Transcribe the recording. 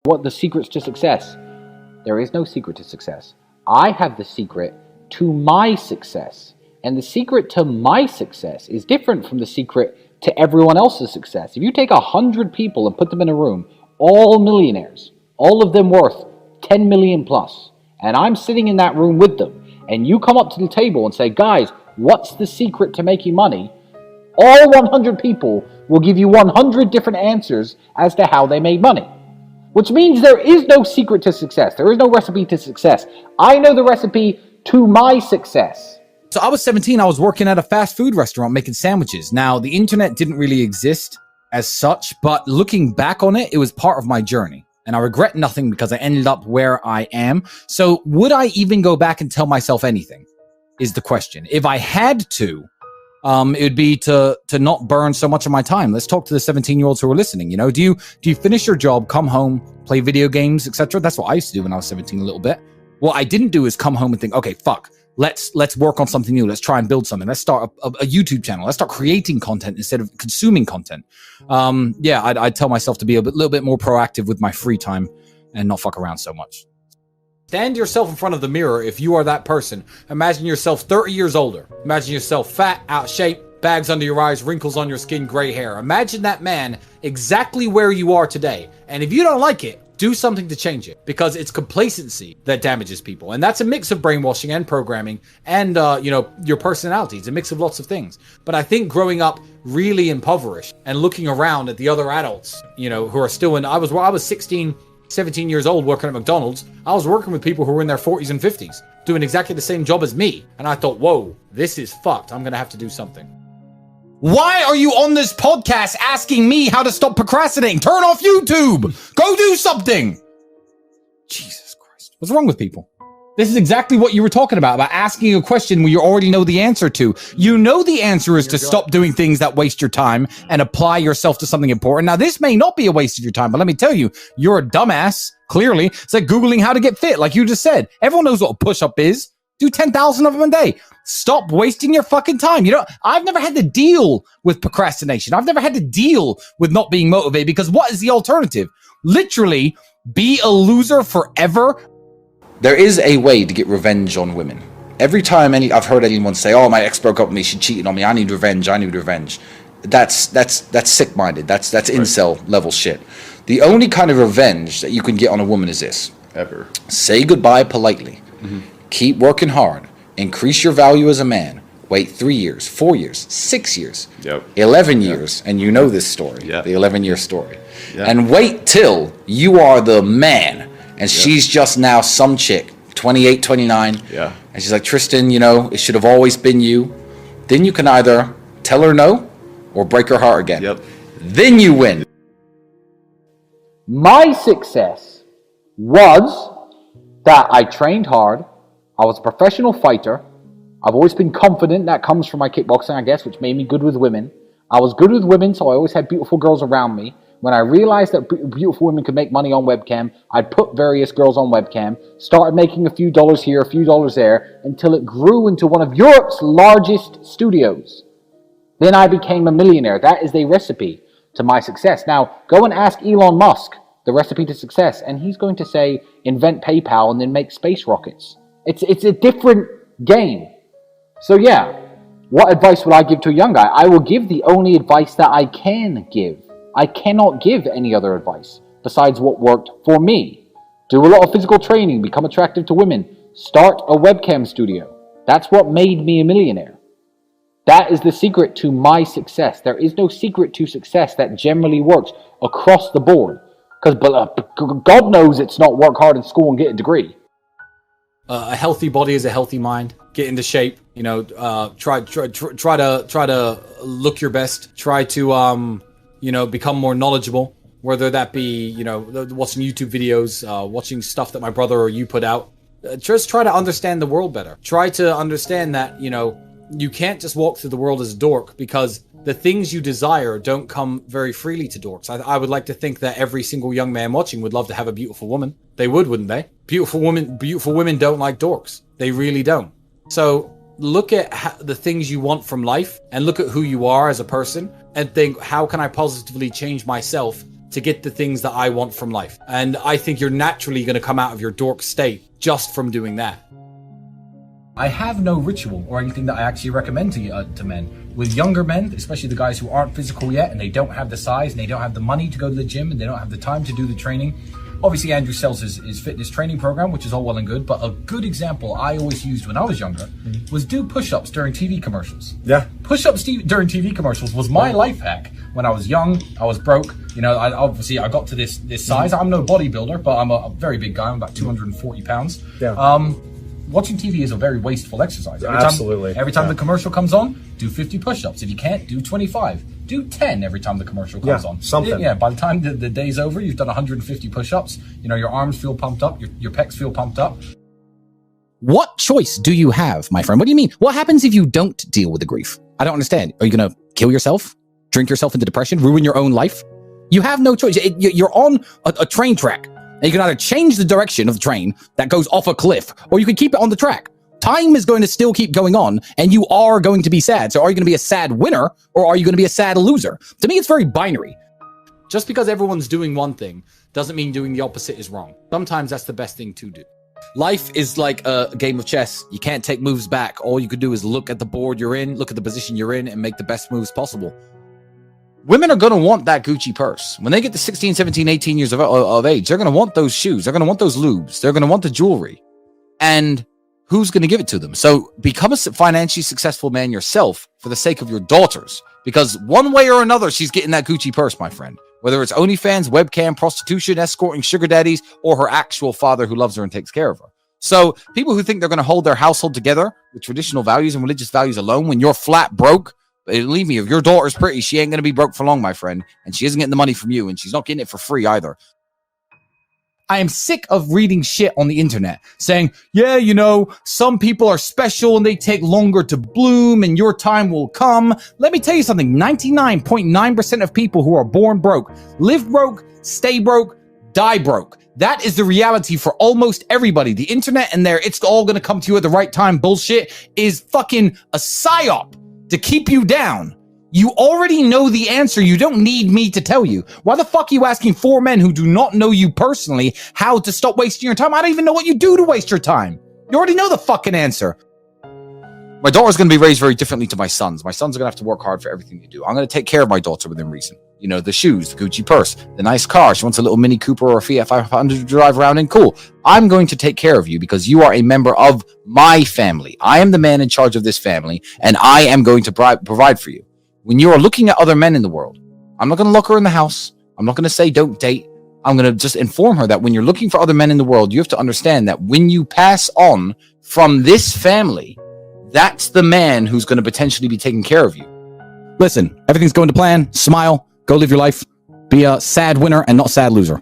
What the secrets to success? There is no secret to success. I have the secret to my success. And the secret to my success is different from the secret to everyone else's success. If you take 100 people and put them in a room, all millionaires, all of them worth 10 million plus, and I'm sitting in that room with them, and you come up to the table and say, guys, what's the secret to making money? All 100 people will give you 100 different answers as to how they made money. Which means there is no secret to success. There is no recipe to success. I know the recipe to my success. So I was 17, I was working at a fast food restaurant making sandwiches. Now, the internet didn't really exist as such, but looking back on it, it was part of my journey. And I regret nothing because I ended up where I am. So would I even go back and tell myself anything is the question. If I had to, it would be to not burn so much of my time. Let's talk to the 17-year-olds who are listening. You know, do you finish your job, come home, play video games, etc.? That's what I used to do when I was 17 a little bit. What I didn't do is come home and think, okay, fuck, let's work on something new. Let's try and build something. Let's start a YouTube channel. Let's start creating content instead of consuming content. I'd tell myself to be a little bit more proactive with my free time and not fuck around so much. Stand yourself in front of the mirror if you are that person. Imagine yourself 30 years older. Imagine yourself fat, out of shape, bags under your eyes, wrinkles on your skin, gray hair. Imagine that man exactly where you are today. And if you don't like it, do something to change it, because it's complacency that damages people. And that's a mix of brainwashing and programming and, your personality. It's a mix of lots of things. But I think growing up really impoverished and looking around at the other adults, who are still I was 16, 17 years old working at McDonald's. I was working with people who were in their 40s and 50s doing exactly the same job as me. And I thought, whoa, this is fucked. I'm going to have to do something. Why are you on this podcast asking me how to stop procrastinating? Turn off YouTube. Go do something. Jesus Christ. What's wrong with people? This is exactly what you were talking about asking a question where you already know the answer to. You know the answer is to stop doing things that waste your time and apply yourself to something important. Now, this may not be a waste of your time, but let me tell you, you're a dumbass, clearly. It's like Googling how to get fit, like you just said. Everyone knows what a push-up is. Do 10,000 of them a day. Stop wasting your fucking time. I've never had to deal with procrastination. I've never had to deal with not being motivated, because what is the alternative? Literally, be a loser forever. There is a way to get revenge on women. Every time I've heard anyone say, "Oh, my ex broke up with me, she cheated on me, I need revenge, I need revenge," that's sick-minded. That's right. Incel level shit. The only kind of revenge that you can get on a woman is this. Ever. Say goodbye politely. Mm-hmm. Keep working hard. Increase your value as a man. Wait 3 years, 4 years, 6 years, 11 years, and you know this story, the 11-year story. Yep. And wait till you are the man. And she's just now some chick, 28, 29. Yeah. And she's like, Tristan, it should have always been you. Then you can either tell her no or break her heart again. Yep. Then you win. My success was that I trained hard. I was a professional fighter. I've always been confident. That comes from my kickboxing, I guess, which made me good with women. I was good with women, so I always had beautiful girls around me. When I realized that beautiful women could make money on webcam, I'd put various girls on webcam, started making a few dollars here, a few dollars there, until it grew into one of Europe's largest studios. Then I became a millionaire. That is the recipe to my success. Now, go and ask Elon Musk the recipe to success, and he's going to say, invent PayPal and then make space rockets. It's a different game. So yeah, what advice would I give to a young guy? I will give the only advice that I can give. I cannot give any other advice besides what worked for me. Do a lot of physical training, become attractive to women, start a webcam studio. That's what made me a millionaire. That is the secret to my success. There is no secret to success that generally works across the board. Because God knows it's not work hard in school and get a degree. A healthy body is a healthy mind. Get into shape. Try to look your best. Try to become more knowledgeable, whether that be, watching YouTube videos, watching stuff that my brother or you put out. Just try to understand the world better. Try to understand that, you can't just walk through the world as a dork, because the things you desire don't come very freely to dorks. I would like to think that every single young man watching would love to have a beautiful woman. They would, wouldn't they? Beautiful women don't like dorks. They really don't. So look at the things you want from life and look at who you are as a person and think, how can I positively change myself to get the things that I want from life. And I think you're naturally going to come out of your dork state just from doing that. I have no ritual or anything that I actually recommend to men. With younger men, especially the guys who aren't physical yet and they don't have the size and they don't have the money to go to the gym and they don't have the time to do the training. Obviously, Andrew sells his fitness training program, which is all well and good, but a good example I always used when I was younger was do push-ups during TV commercials. Yeah. Push-ups during TV commercials was my life hack. When I was young, I was broke. You know, I got to this size. I'm no bodybuilder, but I'm a very big guy. I'm about 240 pounds. Yeah. Watching TV is a very wasteful exercise. Absolutely. Every time the commercial comes on, do 50 push-ups. If you can't, do 25. Do 10 every time the commercial comes on. Something. Yeah, by the time the day's over, you've done 150 push-ups. You know, your arms feel pumped up, your pecs feel pumped up. What choice do you have, my friend? What do you mean? What happens if you don't deal with the grief? I don't understand. Are you going to kill yourself? Drink yourself into depression? Ruin your own life? You have no choice. You're on a train track. And you can either change the direction of the train that goes off a cliff, or you can keep it on the track. Time is going to still keep going on, and you are going to be sad. So are you going to be a sad winner, or are you going to be a sad loser? To me, it's very binary. Just because everyone's doing one thing doesn't mean doing the opposite is wrong. Sometimes that's the best thing to do. Life is like a game of chess. You can't take moves back. All you could do is look at the board you're in, look at the position you're in, and make the best moves possible. Women are going to want that Gucci purse. When they get to 16, 17, 18 years of age, they're going to want those shoes. They're going to want those lubes. They're going to want the jewelry. And who's going to give it to them? So become a financially successful man yourself for the sake of your daughters. Because one way or another, she's getting that Gucci purse, my friend. Whether it's OnlyFans, webcam, prostitution, escorting, sugar daddies, or her actual father who loves her and takes care of her. So people who think they're going to hold their household together with traditional values and religious values alone when you're flat broke, believe me, if your daughter's pretty, she ain't going to be broke for long, my friend. And she isn't getting the money from you, and she's not getting it for free either. I am sick of reading shit on the internet saying, yeah, you know, some people are special and they take longer to bloom and your time will come. Let me tell you something. 99.9% of people who are born broke, live broke, stay broke, die broke. That is the reality for almost everybody. The internet and it's all going to come to you at the right time bullshit is fucking a psyop to keep you down. You already know the answer. You don't need me to tell you. Why the fuck are you asking 4 men who do not know you personally how to stop wasting your time? I don't even know what you do to waste your time. You already know the fucking answer. My daughter's going to be raised very differently to my sons. My sons are going to have to work hard for everything they do. I'm going to take care of my daughter within reason. You know, the shoes, the Gucci purse, the nice car. She wants a little Mini Cooper or a Fiat 500 to drive around in. Cool. I'm going to take care of you because you are a member of my family. I am the man in charge of this family, and I am going to provide for you. When you are looking at other men in the world, I'm not going to lock her in the house. I'm not going to say don't date. I'm going to just inform her that when you're looking for other men in the world, you have to understand that when you pass on from this family, that's the man who's going to potentially be taking care of you. Listen, everything's going to plan. Smile. Go live your life. Be a sad winner and not a sad loser.